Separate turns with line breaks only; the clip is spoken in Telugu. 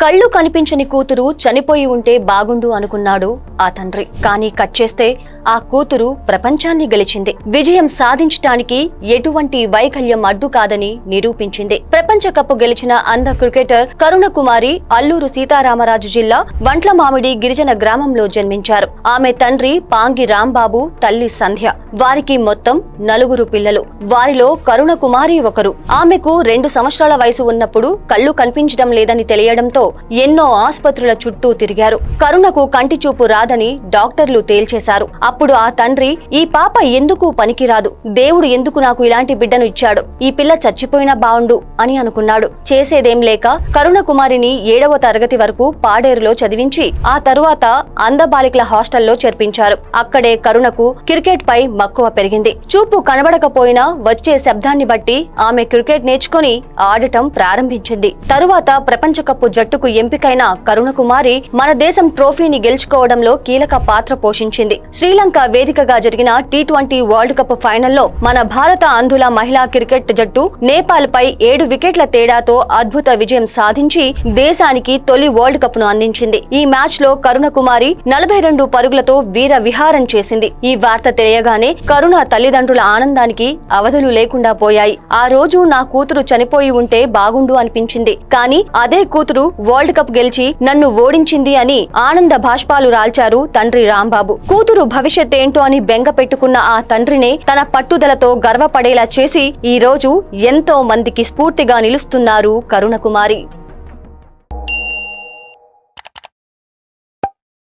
కళ్ళు కనిపించని కూతురు చనిపోయి ఉంటే బాగుండు అనుకున్నాడు ఆ తండ్రి. కానీ కట్ చేస్తే ఆ కూతురు ప్రపంచాన్ని గెలిచింది. విజయం సాధించడానికి ఎటువంటి వైకల్యం అడ్డు కాదని నిరూపించింది. ప్రపంచ కప్ గెలిచిన అంధ క్రికెటర్ కరుణ కుమారి అల్లూరు సీతారామరాజు జిల్లా వంట్లమామిడి గిరిజన గ్రామంలో జన్మించారు. ఆమె తండ్రి పాంగి రాంబాబు, తల్లి సంధ్య. వారికి మొత్తం 4 పిల్లలు. వారిలో కరుణ కుమారి ఒకరు. ఆమెకు 2 సంవత్సరాల వయసు ఉన్నప్పుడు కళ్ళు కనిపించడం లేదని తెలియడంతో ఎన్నో ఆసుపత్రుల చుట్టూ తిరిగారు. కరుణకు కంటి చూపు రాదని డాక్టర్లు తేల్చేశారు. అప్పుడు ఆ తండ్రి, ఈ పాప ఎందుకు పనికిరాదు, దేవుడు ఎందుకు నాకు ఇలాంటి బిడ్డను ఇచ్చాడు, ఈ పిల్ల చచ్చిపోయినా బావుండు అని అనుకున్నాడు. చేసేదేం లేక కరుణ కుమారిని 7వ తరగతి వరకు పాడేరులో చదివించి ఆ తరువాత అంధ బాలికల హాస్టల్లో చేర్పించారు. అక్కడే కరుణకు క్రికెట్ పై మక్కువ పెరిగింది. చూపు కనబడకపోయినా వచ్చే శబ్దాన్ని బట్టి ఆమె క్రికెట్ నేర్చుకుని ఆడటం ప్రారంభించింది. తరువాత ప్రపంచ కప్ జట్టుకు ఎంపికైన కరుణ కుమారి మన దేశం ట్రోఫీని గెలుచుకోవడంలో కీలక పాత్ర పోషించింది. శ్రీలంక వేదికగా జరిగిన T20 వరల్డ్ కప్ ఫైనల్లో మన భారత అంధుల మహిళా క్రికెట్ జట్టు నేపాల్ పై 7 వికెట్ల తేడాతో అద్భుత విజయం సాధించి దేశానికి తొలి వరల్డ్ కప్ ను అందించింది. ఈ మ్యాచ్ లో కరుణ కుమారి 42 పరుగులతో వీర విహారం చేసింది. ఈ వార్త తెలియగానే కరుణ తల్లిదండ్రుల ఆనందానికి అవధులు లేకుండా పోయాయి. ఆ రోజు నా కూతురు చనిపోయి ఉంటే బాగుండు అనిపించింది, కానీ అదే కూతురు వరల్డ్ కప్ గెలిచి నన్ను ఓడించింది అని ఆనంద భాష్పాలు రాల్చారు తండ్రి రాంబాబు. కూతురు భవిష్యత్ ఏంటో అని బెంగ పెట్టుకున్న ఆ తండ్రినే తన పట్టుదలతో గర్వపడేలా చేసి ఈ రోజు ఎంతో మందికి స్ఫూర్తిగా నిలుస్తున్నారు కరుణ కుమారి.